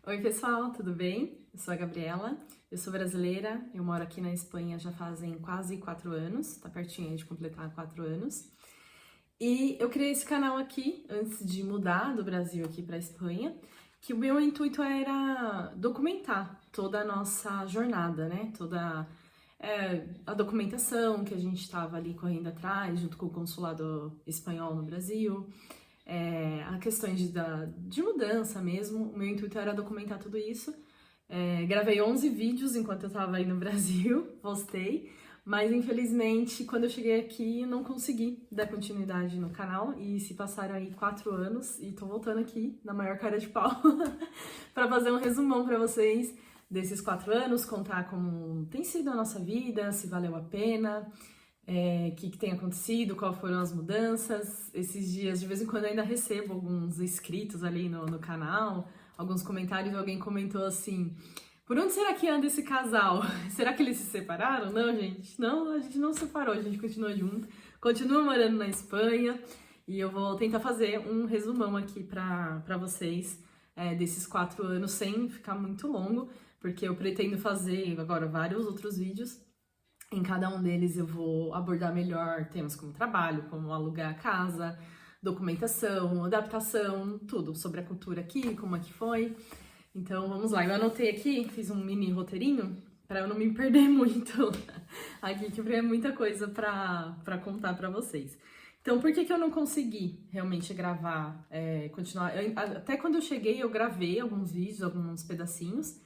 Oi, pessoal, tudo bem? Eu sou a Gabriela, eu sou brasileira, eu moro aqui na Espanha já fazem quase 4 anos, tá pertinho aí de completar 4 anos. E eu criei esse canal aqui antes de mudar do Brasil aqui para Espanha, que o meu intuito era documentar toda a nossa jornada, né? Toda a documentação que a gente estava ali correndo atrás, junto com o consulado espanhol no Brasil, a questões de mudança mesmo. O meu intuito era documentar tudo isso. Gravei 11 vídeos enquanto eu estava aí no Brasil, postei, mas infelizmente quando eu cheguei aqui não consegui dar continuidade no canal e se passaram aí 4 anos e tô voltando aqui na maior cara de pau para fazer um resumão para vocês desses 4 anos, contar como tem sido a nossa vida, se valeu a pena, o que tem acontecido, quais foram as mudanças. Esses dias, de vez em quando, eu ainda recebo alguns inscritos ali no canal, alguns comentários. Alguém comentou assim: por onde será que anda esse casal? Será que eles se separaram? Não, gente, não, a gente não se separou, a gente continua junto, continua morando na Espanha. E eu vou tentar fazer um resumão aqui pra vocês desses 4 anos, sem ficar muito longo, porque eu pretendo fazer agora vários outros vídeos. Em cada um deles eu vou abordar melhor temas como trabalho, como alugar a casa, documentação, adaptação, tudo sobre a cultura aqui, como é que foi. Então vamos lá, eu anotei aqui, fiz um mini roteirinho para eu não me perder muito aqui, que é muita coisa para contar para vocês. Então, por que eu não consegui realmente gravar, continuar? Até quando eu cheguei, eu gravei alguns vídeos, alguns pedacinhos.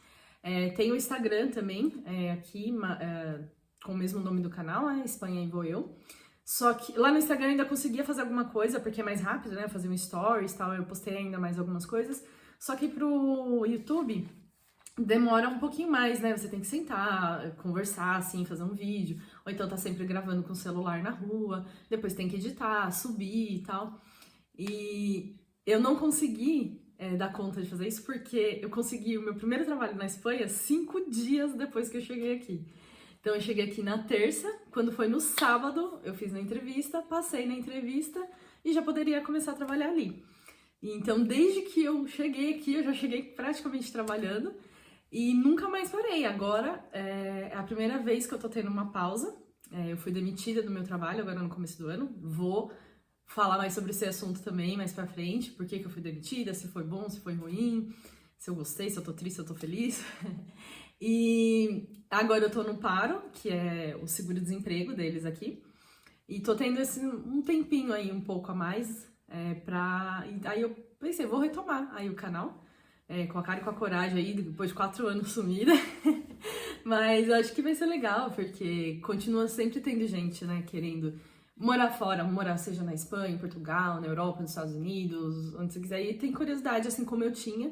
Tem o Instagram também, aqui, com o mesmo nome do canal, Espanha e Vou Eu. Só que lá no Instagram eu ainda conseguia fazer alguma coisa, porque é mais rápido, né? Fazer um stories e tal, eu postei ainda mais algumas coisas. Só que pro YouTube demora um pouquinho mais, né? Você tem que sentar, conversar, assim, fazer um vídeo. Ou então tá sempre gravando com o celular na rua. Depois tem que editar, subir e tal. E eu não consegui dar conta de fazer isso porque eu consegui o meu primeiro trabalho na Espanha 5 dias depois que eu cheguei aqui. Então eu cheguei aqui na terça, quando foi no sábado, eu fiz a entrevista, passei na entrevista e já poderia começar a trabalhar ali. Então desde que eu cheguei aqui, eu já cheguei praticamente trabalhando e nunca mais parei. Agora é a primeira vez que eu tô tendo uma pausa. Eu fui demitida do meu trabalho agora no começo do ano. Vou falar mais sobre esse assunto também mais pra frente, por que eu fui demitida, se foi bom, se foi ruim, se eu gostei, se eu tô triste, se eu tô feliz. E agora eu tô no Paro, que é o seguro-desemprego deles aqui, e tô tendo um tempinho aí, um pouco a mais, e aí eu pensei, vou retomar aí o canal, com a cara e com a coragem aí, depois de 4 anos sumida. Mas eu acho que vai ser legal, porque continua sempre tendo gente, né, querendo morar fora, morar seja na Espanha, em Portugal, na Europa, nos Estados Unidos, onde você quiser. E tem curiosidade, assim como eu tinha,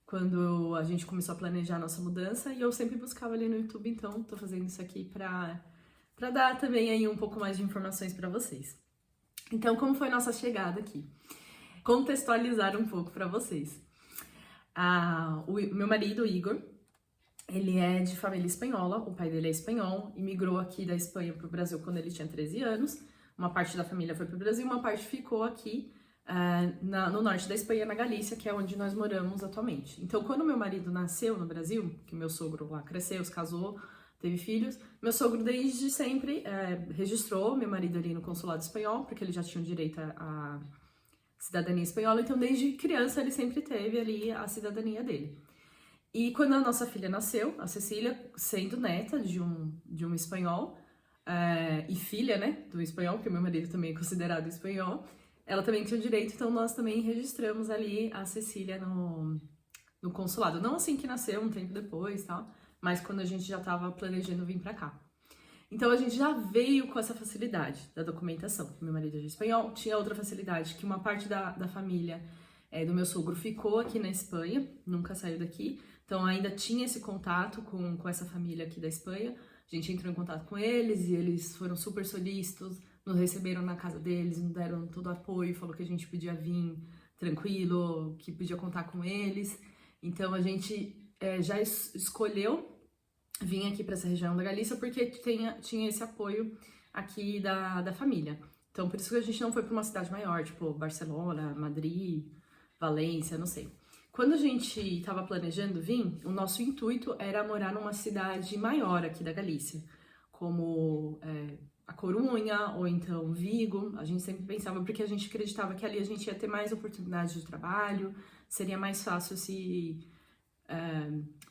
quando a gente começou a planejar a nossa mudança, e eu sempre buscava ali no YouTube, então tô fazendo isso aqui pra dar também aí um pouco mais de informações pra vocês. Então, como foi nossa chegada aqui? Contextualizar um pouco pra vocês. O meu marido, Igor, ele é de família espanhola, o pai dele é espanhol, imigrou aqui da Espanha pro Brasil quando ele tinha 13 anos. Uma parte da família foi pro Brasil, uma parte ficou aqui no norte da Espanha, na Galícia, que é onde nós moramos atualmente. Então, quando meu marido nasceu no Brasil, que meu sogro lá cresceu, se casou, teve filhos, meu sogro desde sempre registrou meu marido ali no consulado espanhol, porque ele já tinha direito à cidadania espanhola, então desde criança ele sempre teve ali a cidadania dele. E quando a nossa filha nasceu, a Cecília, sendo neta de um espanhol, e filha, né, do espanhol, porque meu marido também é considerado espanhol, ela também tinha o direito, então nós também registramos ali a Cecília no consulado. Não assim que nasceu, um tempo depois, tal, mas quando a gente já estava planejando vir para cá. Então a gente já veio com essa facilidade da documentação. Meu marido é de espanhol, tinha outra facilidade, que uma parte da família do meu sogro ficou aqui na Espanha, nunca saiu daqui, então ainda tinha esse contato com essa família aqui da Espanha. A gente entrou em contato com eles e eles foram super solícitos, nos receberam na casa deles, nos deram todo o apoio, falou que a gente podia vir tranquilo, que podia contar com eles. Então a gente já escolheu vir aqui para essa região da Galícia porque tinha esse apoio aqui da família. Então por isso que a gente não foi para uma cidade maior, tipo Barcelona, Madrid, Valência, não sei. Quando a gente estava planejando vir, o nosso intuito era morar numa cidade maior aqui da Galícia, como a Corunha ou então Vigo. A gente sempre pensava, porque a gente acreditava que ali a gente ia ter mais oportunidades de trabalho, seria mais fácil se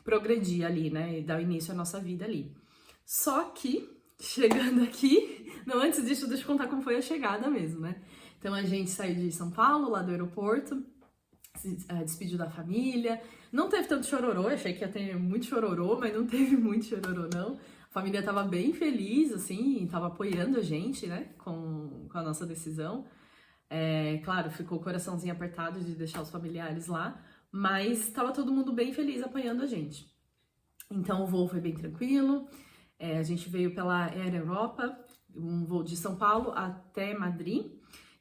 progredir ali, né, e dar início à nossa vida ali. Só que, chegando aqui, não, antes disso, deixa eu contar como foi a chegada mesmo, né? Então a gente saiu de São Paulo, lá do aeroporto, se despediu da família, não teve tanto chororô, achei que ia ter muito chororô, mas não teve muito chororô não. A família tava bem feliz, assim, tava apoiando a gente, né, com a nossa decisão. Claro, ficou o coraçãozinho apertado de deixar os familiares lá, mas tava todo mundo bem feliz apoiando a gente. Então o voo foi bem tranquilo, a gente veio pela Air Europa, um voo de São Paulo até Madrid,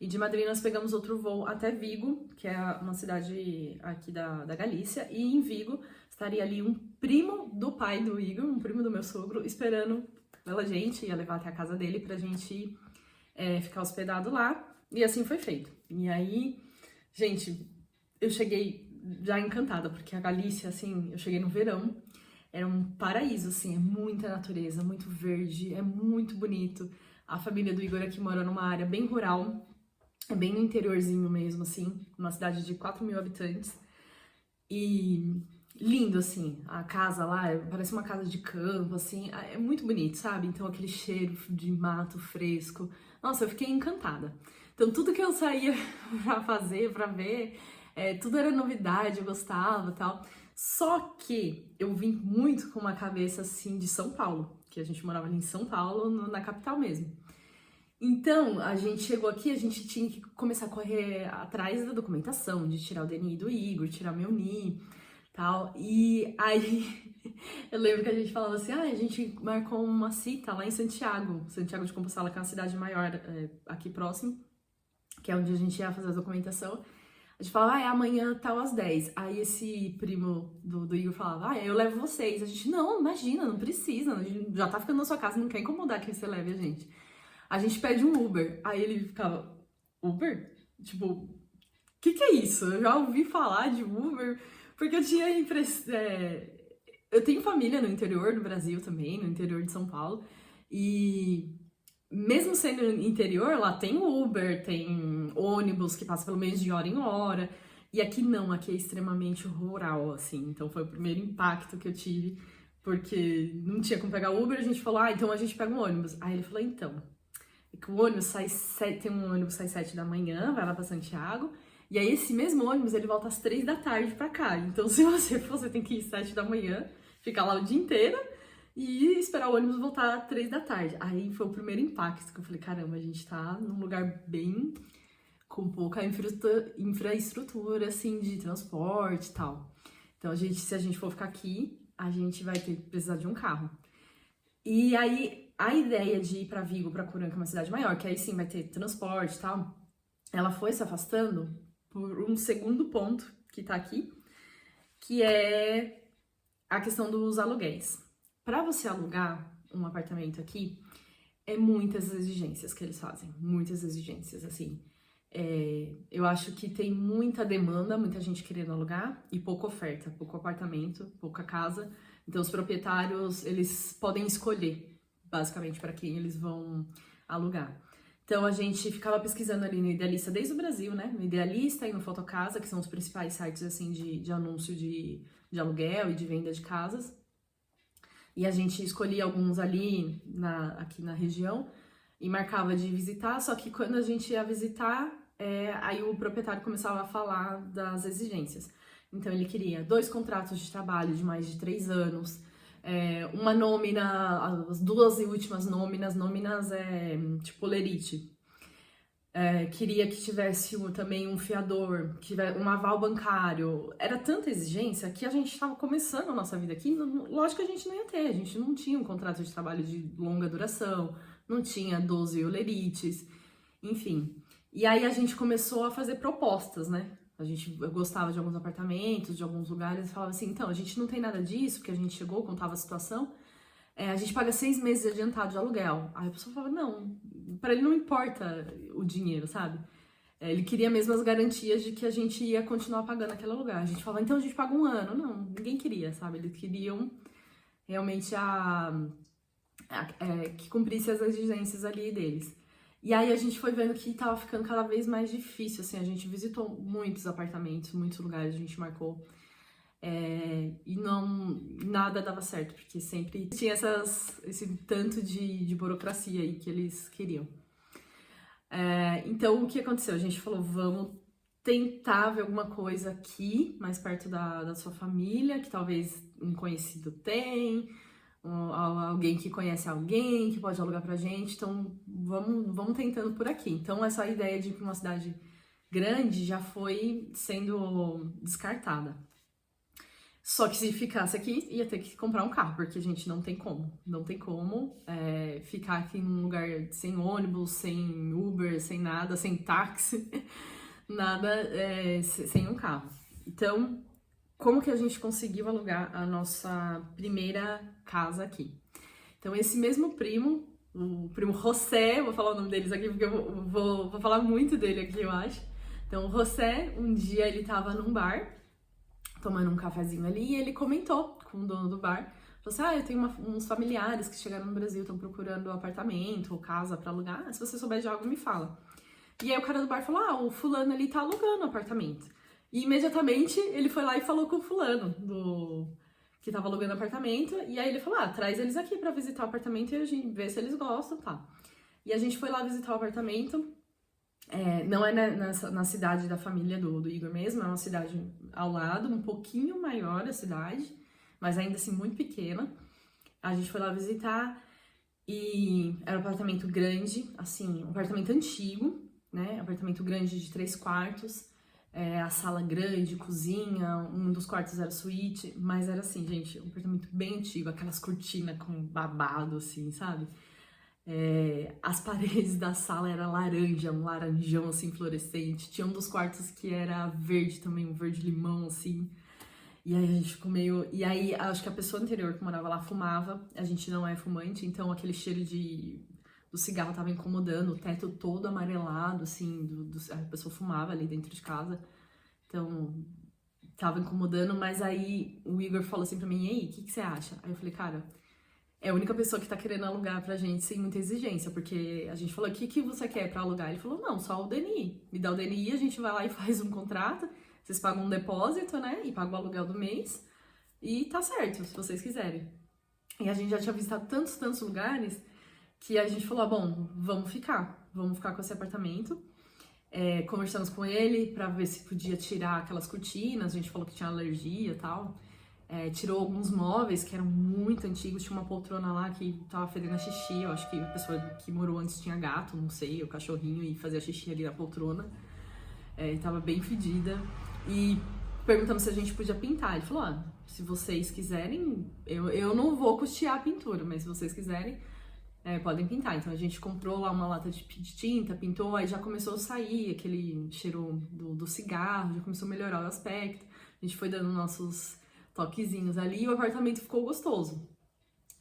e de Madrid nós pegamos outro voo até Vigo, que é uma cidade aqui da Galícia, e em Vigo estaria ali um primo do pai do Igor, um primo do meu sogro, esperando pela gente, ia levar até a casa dele pra gente ficar hospedado lá, e assim foi feito. E aí, gente, eu cheguei já encantada, porque a Galícia, assim, eu cheguei no verão, era um paraíso, assim, é muita natureza, muito verde, é muito bonito. A família do Igor aqui mora numa área bem rural, é bem no interiorzinho mesmo, assim, uma cidade de 4.000 habitantes. E lindo, assim, a casa lá, parece uma casa de campo, assim, é muito bonito, sabe? Então aquele cheiro de mato fresco. Nossa, eu fiquei encantada. Então tudo que eu saía pra fazer, pra ver, tudo era novidade, eu gostava e tal. Só que eu vim muito com uma cabeça, assim, de São Paulo, que a gente morava ali em São Paulo, na capital mesmo. Então, a gente chegou aqui, a gente tinha que começar a correr atrás da documentação, de tirar o DNI do Igor, tirar meu NI, tal. E aí, eu lembro que a gente falava assim, a gente marcou uma cita lá em Santiago de Compostela, que é uma cidade maior aqui próximo, que é onde a gente ia fazer a documentação. A gente falava, amanhã tal às 10. Aí esse primo do Igor falava, eu levo vocês. A gente, não, imagina, não precisa, a gente já tá ficando na sua casa, não quer incomodar que você leve a gente. A gente pede um Uber. Aí ele ficava, Uber? Tipo, o que é isso? Eu já ouvi falar de Uber, porque eu tinha impressão. Eu tenho família no interior do Brasil também, no interior de São Paulo, e mesmo sendo interior, lá tem Uber, tem ônibus que passa pelo menos de hora em hora, e aqui não, aqui é extremamente rural, assim, então foi o primeiro impacto que eu tive, porque não tinha como pegar Uber, a gente falou, então a gente pega um ônibus. Aí ele falou, então, que o ônibus tem um ônibus que sai 7 da manhã, vai lá pra Santiago, e aí esse mesmo ônibus ele volta às 3 da tarde pra cá. Então se você tem que ir às 7 da manhã, ficar lá o dia inteiro e esperar o ônibus voltar às 3 da tarde. Aí foi o primeiro impacto que eu falei, caramba, a gente tá num lugar bem com pouca infraestrutura assim de transporte e tal. Então se a gente for ficar aqui, a gente vai precisar de um carro. E aí a ideia de ir pra Vigo, pra Corunha, que é uma cidade maior, que aí sim vai ter transporte e tal, ela foi se afastando por um segundo ponto que tá aqui, que é a questão dos aluguéis. Para você alugar um apartamento aqui, é muitas exigências que eles fazem, muitas exigências, assim. Eu acho que tem muita demanda, muita gente querendo alugar e pouca oferta, pouco apartamento, pouca casa. Então os proprietários, eles podem escolher basicamente para quem eles vão alugar. Então a gente ficava pesquisando ali no Idealista desde o Brasil, né? No Idealista e no Fotocasa, que são os principais sites assim de anúncio de aluguel e de venda de casas. E a gente escolhia alguns ali aqui na região e marcava de visitar, só que quando a gente ia visitar, aí o proprietário começava a falar das exigências. Então ele queria 2 contratos de trabalho de mais de 3 anos, uma nômina, as 2 últimas nóminas tipo lerite. Queria que tivesse também um fiador, um aval bancário. Era tanta exigência que a gente estava começando a nossa vida aqui. Lógico que a gente não ia ter, a gente não tinha um contrato de trabalho de longa duração, não tinha 12 olerites, enfim. E aí a gente começou a fazer propostas, né? Eu gostava de alguns apartamentos, de alguns lugares, e falava assim, então, a gente não tem nada disso, porque a gente chegou, contava a situação, a gente paga 6 meses adiantado de aluguel. Aí a pessoa falava, não, pra ele não importa o dinheiro, sabe? Ele queria mesmo as garantias de que a gente ia continuar pagando aquele aluguel. A gente falava, então a gente paga 1 ano. Não, ninguém queria, sabe? Eles queriam realmente que cumprisse as exigências ali deles. E aí a gente foi vendo que tava ficando cada vez mais difícil, assim, a gente visitou muitos apartamentos, muitos lugares, a gente marcou, e nada dava certo, porque sempre tinha esse tanto de burocracia aí que eles queriam. Então, o que aconteceu? A gente falou, vamos tentar ver alguma coisa aqui, mais perto da sua família, que talvez um conhecido tem, alguém que conhece alguém, que pode alugar pra gente, então vamos tentando por aqui. Então, essa ideia de ir pra uma cidade grande já foi sendo descartada. Só que se ficasse aqui, ia ter que comprar um carro, porque a gente não tem como. Não tem como ficar aqui num lugar sem ônibus, sem Uber, sem nada, sem táxi, nada sem um carro. Então, como que a gente conseguiu alugar a nossa primeira casa aqui? Então, esse mesmo primo, o primo José, vou falar o nome deles aqui, porque eu vou falar muito dele aqui, eu acho. Então, o José, um dia ele tava num bar, tomando um cafezinho ali, e ele comentou com o dono do bar, falou assim, eu tenho uns familiares que chegaram no Brasil, estão procurando apartamento ou casa pra alugar, se você souber de algo, me fala. E aí o cara do bar falou, o fulano ali tá alugando apartamento. E imediatamente ele foi lá e falou com o fulano que tava alugando apartamento, e aí ele falou, traz eles aqui pra visitar o apartamento e a gente vê se eles gostam, tá. E a gente foi lá visitar o apartamento. Não é na cidade da família do Igor mesmo, é uma cidade ao lado, um pouquinho maior a cidade, mas ainda assim muito pequena. A gente foi lá visitar e era um apartamento grande, assim, um apartamento antigo, né? Apartamento grande de 3 quartos, a sala grande, cozinha, um dos quartos era suíte, mas era assim, gente, um apartamento bem antigo, aquelas cortinas com babado, assim, sabe? As paredes da sala era laranja, um laranjão assim fluorescente. Tinha um dos quartos que era verde também, um verde limão assim. E aí a gente ficou meio. E aí acho que a pessoa anterior que morava lá fumava. A gente não é fumante, então aquele cheiro do cigarro tava incomodando, o teto todo amarelado, assim, a pessoa fumava ali dentro de casa. Então tava incomodando, mas aí o Igor falou assim pra mim, e aí, o que você acha? Aí eu falei, cara, é a única pessoa que tá querendo alugar pra gente sem muita exigência, porque a gente falou, o que você quer pra alugar? Ele falou, não, só o DNI. Me dá o DNI, a gente vai lá e faz um contrato, vocês pagam um depósito, né, e pagam o aluguel do mês, e tá certo, se vocês quiserem. E a gente já tinha visitado tantos lugares, que a gente falou, bom, vamos ficar com esse apartamento. Conversamos com ele pra ver se podia tirar aquelas cortinas, a gente falou que tinha alergia e tal. Tirou alguns móveis que eram muito antigos, tinha uma poltrona lá que tava fedendo a xixi, eu acho que a pessoa que morou antes tinha gato, não sei, o cachorrinho, e fazia xixi ali na poltrona, tava bem fedida, e perguntamos se a gente podia pintar. Ele falou, se vocês quiserem, eu não vou custear a pintura, mas se vocês quiserem, podem pintar. Então a gente comprou lá uma lata de tinta, pintou, aí já começou a sair aquele cheiro do cigarro, já começou a melhorar o aspecto, a gente foi dando nossos toquezinhos ali e o apartamento ficou gostoso.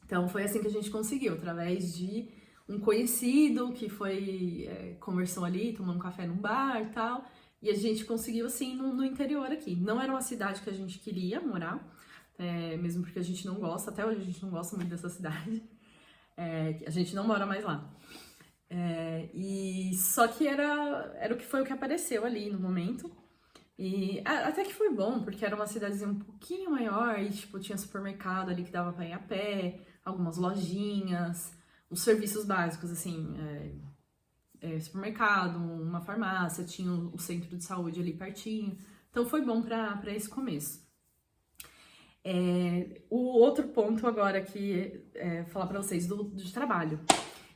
Então foi assim que a gente conseguiu, através de um conhecido que foi, conversou ali, tomando um café num bar e tal, e a gente conseguiu assim no interior aqui. Não era uma cidade que a gente queria morar, mesmo porque a gente não gosta, até hoje a gente não gosta muito dessa cidade, a gente não mora mais lá. E só que era o que apareceu ali no momento. E até que foi bom, porque era uma cidadezinha um pouquinho maior e, tipo, tinha supermercado ali que dava pra ir a pé, algumas lojinhas, os serviços básicos, assim, supermercado, uma farmácia, tinha o centro de saúde ali pertinho. Então foi bom pra esse começo. O outro ponto agora que falar pra vocês de trabalho.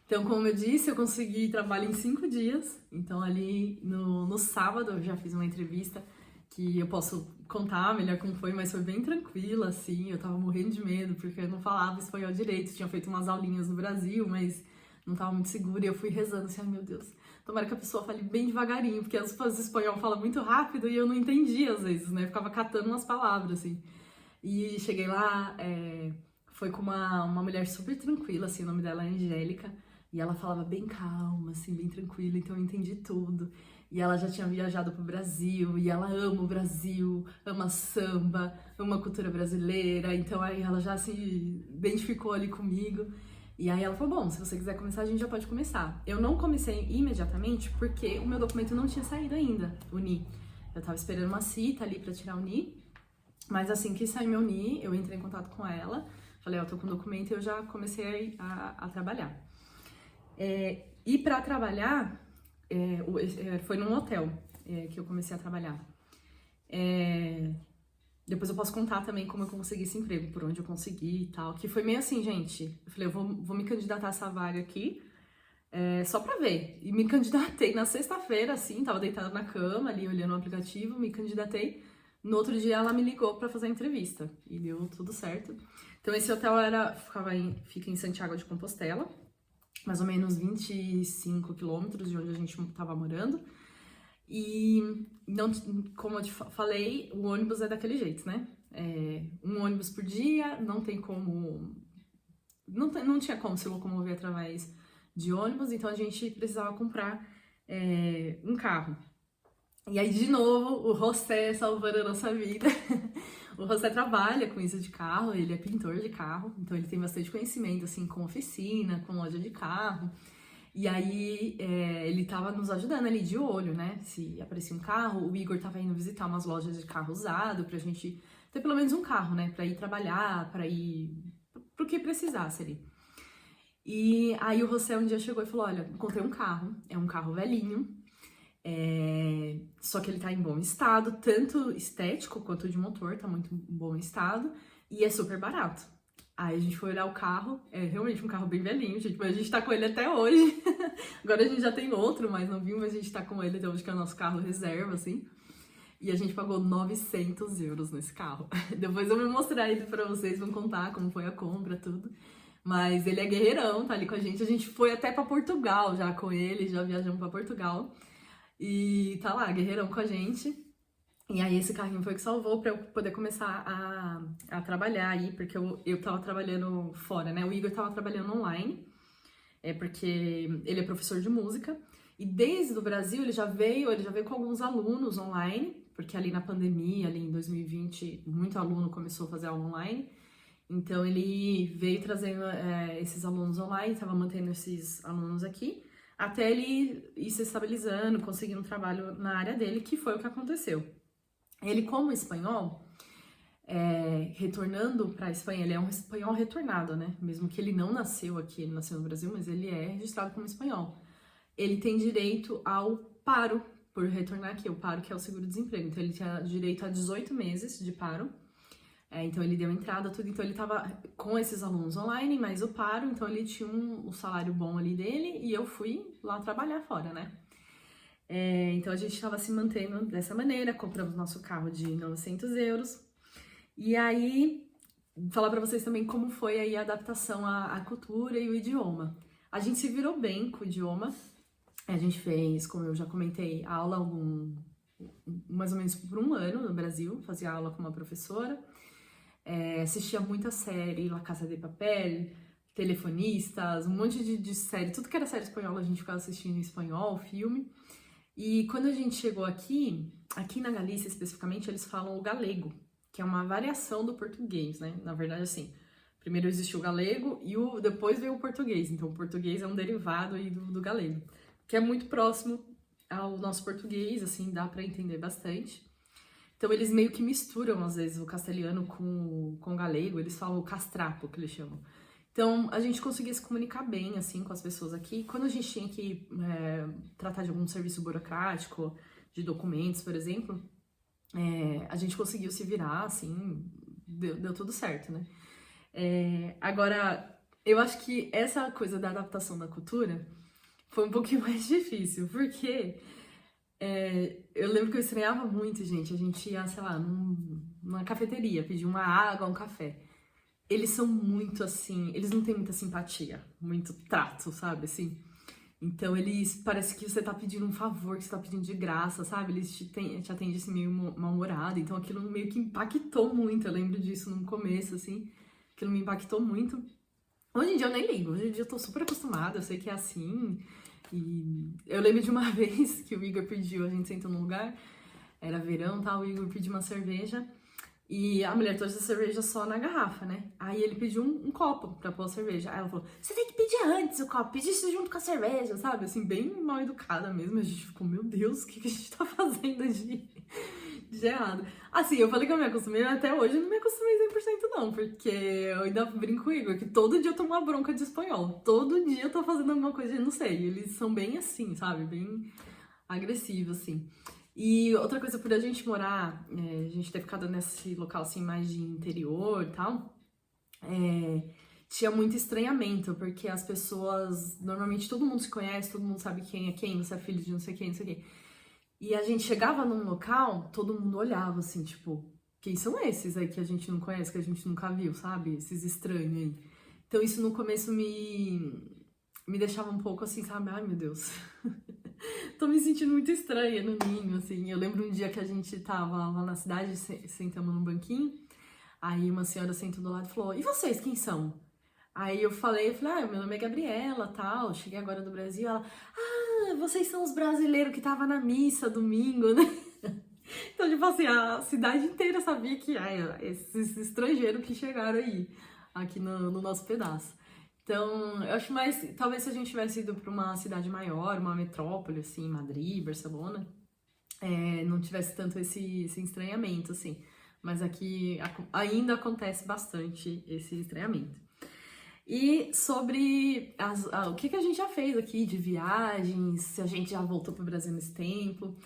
Então, como eu disse, eu consegui trabalho em 5 dias. Então, ali no sábado, eu já fiz uma entrevista que eu posso contar melhor como foi, mas foi bem tranquila, assim. Eu tava morrendo de medo, porque eu não falava espanhol direito. Tinha feito umas aulinhas no Brasil, mas não tava muito segura. E eu fui rezando assim, ai meu Deus, tomara que a pessoa fale bem devagarinho, porque as pessoas espanhol falam muito rápido e eu não entendia às vezes, né? Eu ficava catando umas palavras, assim. E cheguei lá, foi com uma mulher super tranquila, assim, o nome dela é Angélica. E ela falava bem calma, assim, bem tranquila, então eu entendi tudo. E ela já tinha viajado pro Brasil, e ela ama o Brasil, ama samba, ama a cultura brasileira, então aí ela já se identificou ali comigo. E aí ela falou, bom, se você quiser começar, a gente já pode começar. Eu não comecei imediatamente porque o meu documento não tinha saído ainda, o NI. Eu tava esperando uma cita ali pra tirar o NI, mas assim que saiu meu NI, eu entrei em contato com ela, falei, eu tô com o documento e eu já comecei a trabalhar. E pra trabalhar, foi num hotel que eu comecei a trabalhar. Depois eu posso contar também como eu consegui esse emprego, por onde eu consegui e tal. Que foi meio assim, gente. Eu falei, eu vou me candidatar a essa vaga aqui, só pra ver. E me candidatei na sexta-feira, assim, tava deitada na cama ali, olhando o aplicativo, me candidatei. No outro dia ela me ligou pra fazer a entrevista. E deu tudo certo. Então esse hotel fica em Santiago de Compostela, mais ou menos 25 quilômetros de onde a gente tava morando. E, não, como eu te falei, o ônibus é daquele jeito, né? Um ônibus por dia, não tem como... Não tinha como se locomover através de ônibus, então a gente precisava comprar um carro. E aí, de novo, o José salvando a nossa vida. O José trabalha com isso de carro, ele é pintor de carro, então ele tem bastante conhecimento, assim, com oficina, com loja de carro. E aí, ele tava nos ajudando ali de olho, né? Se aparecia um carro, o Igor tava indo visitar umas lojas de carro usado pra gente ter pelo menos um carro, né? Pra ir trabalhar, pra ir pro que precisasse ali. E aí o José um dia chegou e falou, olha, encontrei um carro, é um carro velhinho, só que ele tá em bom estado, tanto estético quanto de motor, tá muito em bom estado, e é super barato. Aí a gente foi olhar o carro, é realmente um carro bem velhinho, gente, mas a gente tá com ele até hoje. Agora a gente já tem outro mais novinho, mas a gente tá com ele até hoje, que é o nosso carro reserva, assim. E a gente pagou 900 euros nesse carro. Depois eu vou mostrar ele pra vocês, vão contar como foi a compra, tudo. Mas ele é guerreirão, tá ali com a gente. A gente foi até pra Portugal já com ele, já viajamos pra Portugal. E tá lá, guerreirão com a gente. E aí esse carrinho foi que salvou pra eu poder começar a trabalhar aí, porque eu tava trabalhando fora, né? O Igor tava trabalhando online, porque ele é professor de música. E desde o Brasil ele já veio com alguns alunos online, porque ali na pandemia, ali em 2020, muito aluno começou a fazer aula online. Então ele veio trazendo esses alunos online, estava mantendo esses alunos aqui, até ele ir se estabilizando, conseguindo um trabalho na área dele, que foi o que aconteceu. Ele, como espanhol, retornando para a Espanha, ele é um espanhol retornado, né? Mesmo que ele não nasceu aqui, ele nasceu no Brasil, mas ele é registrado como espanhol. Ele tem direito ao paro por retornar aqui, o paro que é o seguro-desemprego. Então ele tinha direito a 18 meses de paro. Então ele deu entrada, tudo, então ele tava com esses alunos online, mais o paro, então ele tinha um salário bom ali dele, e eu fui lá trabalhar fora, né? Então a gente tava se mantendo dessa maneira, compramos nosso carro de 900 euros, e aí, falar pra vocês também como foi aí a adaptação à cultura e o idioma. A gente se virou bem com o idioma, a gente fez, como eu já comentei, aula mais ou menos por um ano no Brasil, fazia aula com uma professora, assistia muita série, La Casa de Papel, Telefonistas, um monte de série, tudo que era série espanhola a gente ficava assistindo em espanhol, filme. E quando a gente chegou aqui na Galícia especificamente, eles falam o galego, que é uma variação do português, né? Na verdade, assim, primeiro existiu o galego e depois veio o português, então o português é um derivado aí do galego, que é muito próximo ao nosso português, assim, dá pra entender bastante. Então eles meio que misturam, às vezes, o castelhano com o galego, eles falam o castrapo, que eles chamam. Então a gente conseguia se comunicar bem, assim, com as pessoas aqui. Quando a gente tinha que tratar de algum serviço burocrático, de documentos, por exemplo, a gente conseguiu se virar, assim, deu tudo certo, né? Agora, eu acho que essa coisa da adaptação da cultura foi um pouquinho mais difícil, porque... eu lembro que eu estranhava muito, gente. A gente ia, sei lá, numa cafeteria, pedir uma água, um café. Eles são muito assim, eles não têm muita simpatia, muito trato, sabe, assim. Então parece que você tá pedindo um favor, que você tá pedindo de graça, sabe? Eles te atendem assim meio mal-humorado, então aquilo meio que impactou muito. Eu lembro disso no começo, assim, aquilo me impactou muito. Hoje em dia eu nem ligo, hoje em dia eu tô super acostumada, eu sei que é assim. E eu lembro de uma vez que o Igor pediu, a gente sentou num lugar, era verão, tal, o Igor pediu uma cerveja e a mulher trouxe a cerveja só na garrafa, né? Aí ele pediu um copo pra pôr a cerveja. Aí ela falou, você tem que pedir antes o copo, pedir isso junto com a cerveja, sabe? Assim, bem mal educada mesmo. A gente ficou, meu Deus, o que a gente tá fazendo de errado? Assim, eu falei que eu me acostumei, mas até hoje eu não me acostumei 100% não, porque eu ainda brinco com o Igor, que todo dia eu tomo uma bronca de espanhol. Todo dia eu tô fazendo alguma coisa, eu não sei. Eles são bem assim, sabe? Bem agressivos, assim. E outra coisa, por a gente morar, a gente ter ficado nesse local assim mais de interior e tal, tinha muito estranhamento, porque as pessoas, normalmente todo mundo se conhece, todo mundo sabe quem é quem, você é filho de não sei quem, não sei quem. E a gente chegava num local, todo mundo olhava assim, tipo, quem são esses aí que a gente não conhece, que a gente nunca viu, sabe? Esses estranhos aí. Então isso no começo me deixava um pouco assim, sabe? Ai, meu Deus. Tô me sentindo muito estranha no ninho, assim. Eu lembro um dia que a gente tava lá na cidade, sentamos num banquinho, aí uma senhora sentou do lado e falou, e vocês, quem são? Aí eu falei, meu nome é Gabriela, tal, cheguei agora do Brasil. Ela, vocês são os brasileiros que tava na missa domingo, né? Então, tipo assim, a cidade inteira sabia que, esses estrangeiros que chegaram aí, aqui no nosso pedaço. Então, eu acho mais, talvez se a gente tivesse ido para uma cidade maior, uma metrópole, assim, Madrid, Barcelona, não tivesse tanto esse estranhamento, assim. Mas aqui ainda acontece bastante esse estranhamento. E sobre o que a gente já fez aqui de viagens, se a gente já voltou para o Brasil nesse tempo.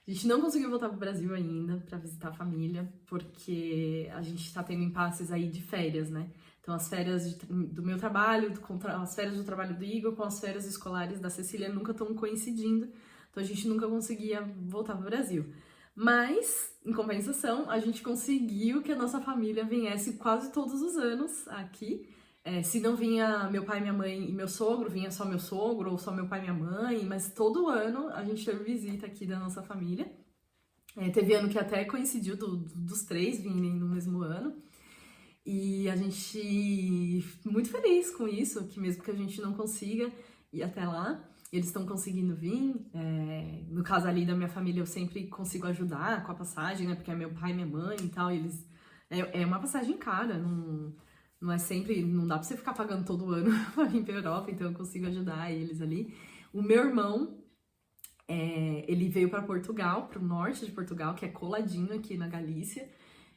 A gente não conseguiu voltar para o Brasil ainda para visitar a família, porque a gente está tendo impasses aí de férias, né? Então, as férias do meu trabalho, as férias do trabalho do Igor com as férias escolares da Cecília nunca estão coincidindo. Então, a gente nunca conseguia voltar para o Brasil. Mas, em compensação, a gente conseguiu que a nossa família viesse quase todos os anos aqui. Se não vinha meu pai, minha mãe e meu sogro, vinha só meu sogro ou só meu pai e minha mãe, mas todo ano a gente teve visita aqui da nossa família. Teve ano que até coincidiu dos três virem no mesmo ano. E a gente muito feliz com isso, que mesmo que a gente não consiga ir até lá, eles estão conseguindo vir. No caso ali da minha família, eu sempre consigo ajudar com a passagem, né? Porque é meu pai e minha mãe e tal, e eles... É uma passagem cara, não é sempre, não dá pra você ficar pagando todo ano pra vir pra Europa, então eu consigo ajudar eles ali. O meu irmão, ele veio para Portugal, pro norte de Portugal, que é coladinho aqui na Galícia.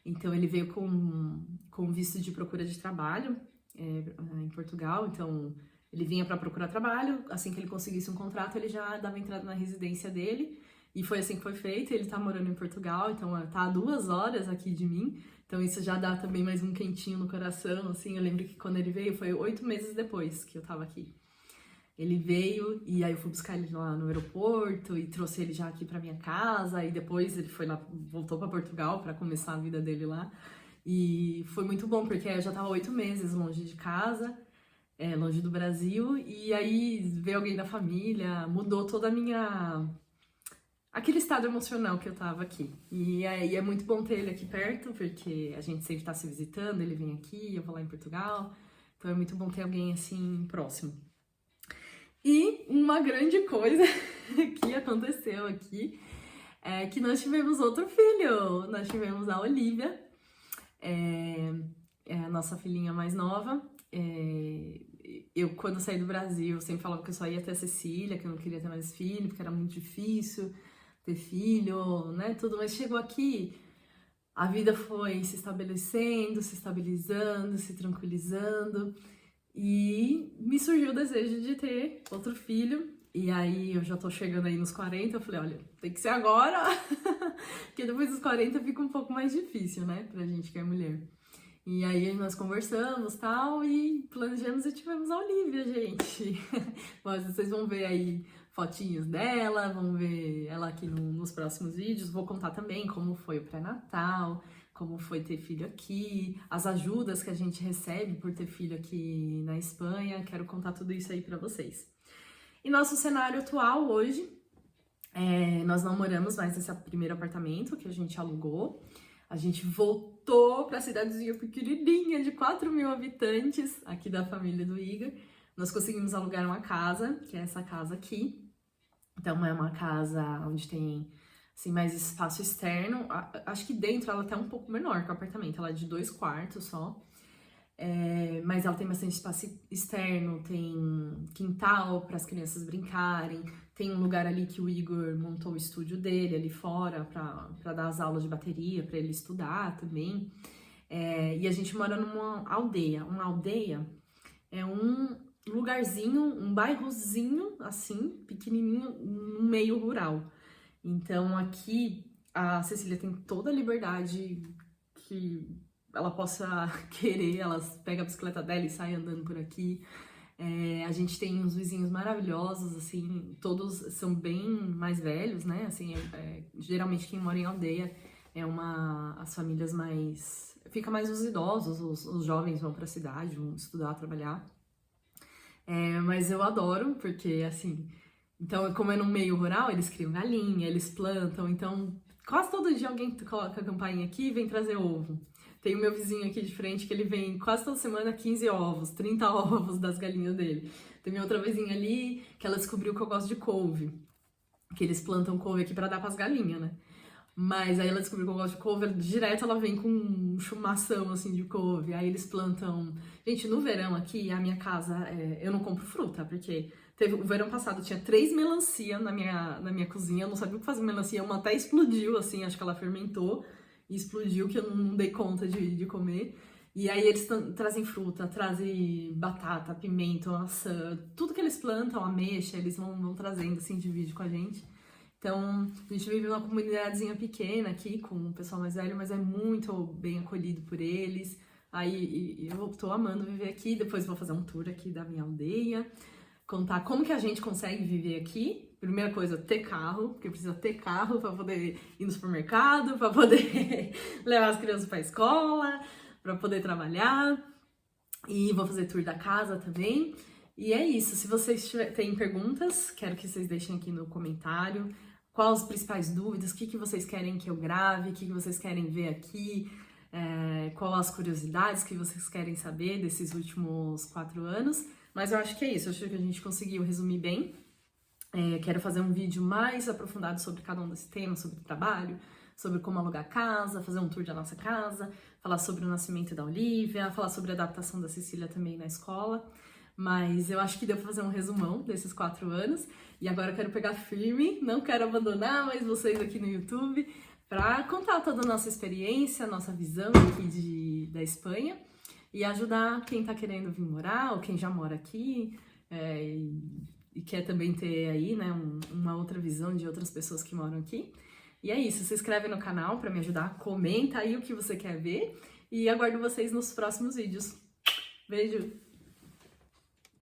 Então ele veio com visto de procura de trabalho em Portugal, então ele vinha para procurar trabalho, assim que ele conseguisse um contrato, ele já dava entrada na residência dele, e foi assim que foi feito. Ele tá morando em Portugal, então tá a 2 horas aqui de mim, então isso já dá também mais um quentinho no coração, assim. Eu lembro que quando ele veio, foi 8 meses depois que eu tava aqui. Ele veio e aí eu fui buscar ele lá no aeroporto e trouxe ele já aqui pra minha casa, e depois ele foi lá, voltou pra Portugal pra começar a vida dele lá. E foi muito bom, porque eu já tava 8 meses longe de casa, longe do Brasil, e aí veio alguém da família, mudou toda a minha... aquele estado emocional que eu tava aqui. E aí é muito bom ter ele aqui perto, porque a gente sempre tá se visitando, ele vem aqui, eu vou lá em Portugal, então é muito bom ter alguém assim próximo. E uma grande coisa que aconteceu aqui é que nós tivemos outro filho. Nós tivemos a Olivia, a nossa filhinha mais nova. Eu, quando saí do Brasil, sempre falava que eu só ia ter a Cecília, que eu não queria ter mais filho, porque era muito difícil ter filho, né, tudo. Mas chegou aqui, a vida foi se estabelecendo, se estabilizando, se tranquilizando. E me surgiu o desejo de ter outro filho. E aí eu já tô chegando aí nos 40, eu falei, olha, tem que ser agora, porque depois dos 40 fica um pouco mais difícil, né, pra gente que é mulher. E aí nós conversamos, tal, e planejamos e tivemos a Olivia, gente. Mas vocês vão ver aí fotinhos dela, vão ver ela aqui nos próximos vídeos. Vou contar também como foi o pré-natal, como foi ter filho aqui, as ajudas que a gente recebe por ter filho aqui na Espanha. Quero contar tudo isso aí pra vocês. E nosso cenário atual hoje, nós não moramos mais nesse primeiro apartamento que a gente alugou. A gente voltou pra cidadezinha pequenininha de 4.000 habitantes aqui da família do Igor, nós conseguimos alugar uma casa, que é essa casa aqui. Então é uma casa onde tem assim, mais espaço externo. Acho que dentro ela tá um pouco menor que o apartamento, ela é de 2 quartos só. Mas ela tem bastante espaço externo, tem quintal para as crianças brincarem, tem um lugar ali que o Igor montou o estúdio dele ali fora para dar as aulas de bateria, para ele estudar também. E a gente mora numa aldeia. Uma aldeia é um lugarzinho, um bairrozinho assim, pequenininho, no meio rural. Então aqui a Cecília tem toda a liberdade que ela possa querer, ela pega a bicicleta dela e sai andando por aqui. A gente tem uns vizinhos maravilhosos, assim, todos são bem mais velhos, né? Assim, geralmente quem mora em aldeia as famílias mais... Fica mais os idosos, os jovens vão pra cidade, vão estudar, trabalhar. Mas eu adoro, porque, assim... Então, como é no meio rural, eles criam galinha, eles plantam, então quase todo dia alguém coloca a campainha aqui e vem trazer ovo. Tem o meu vizinho aqui de frente que ele vem quase toda semana 15 ovos, 30 ovos das galinhas dele. Tem minha outra vizinha ali que ela descobriu que eu gosto de couve, que eles plantam couve aqui pra dar pras galinhas, né? Mas aí ela descobriu que eu gosto de couve, direto ela vem com um chumação assim de couve. Aí eles plantam. Gente, no verão aqui, a minha casa, eu não compro fruta, porque o verão passado tinha 3 melancia na minha cozinha, eu não sabia o que fazer com melancia, uma até explodiu, assim, acho que ela fermentou e explodiu, que eu não dei conta de comer. E aí eles trazem fruta, trazem batata, pimenta, maçã, tudo que eles plantam, ameixa, eles vão trazendo, assim, divide com a gente. Então, a gente vive numa comunidadezinha pequena aqui, com o pessoal mais velho, mas é muito bem acolhido por eles. Aí eu tô amando viver aqui, depois vou fazer um tour aqui da minha aldeia, contar como que a gente consegue viver aqui. Primeira coisa, ter carro, porque precisa ter carro para poder ir no supermercado, para poder levar as crianças para a escola, para poder trabalhar. E vou fazer tour da casa também. E é isso, se vocês têm perguntas, quero que vocês deixem aqui no comentário. Quais as principais dúvidas, o que vocês querem que eu grave, o que vocês querem ver aqui, quais as curiosidades que vocês querem saber desses últimos 4 anos. Mas eu acho que é isso, eu acho que a gente conseguiu resumir bem. Quero fazer um vídeo mais aprofundado sobre cada um desses temas, sobre trabalho, sobre como alugar casa, fazer um tour da nossa casa, falar sobre o nascimento da Olivia, falar sobre a adaptação da Cecília também na escola. Mas eu acho que deu pra fazer um resumão desses 4 anos. E agora eu quero pegar firme, não quero abandonar mais vocês aqui no YouTube pra contar toda a nossa experiência, nossa visão aqui da Espanha e ajudar quem tá querendo vir morar ou quem já mora aqui e quer também ter aí, né, uma outra visão de outras pessoas que moram aqui. E é isso, se inscreve no canal pra me ajudar, comenta aí o que você quer ver e aguardo vocês nos próximos vídeos. Beijo!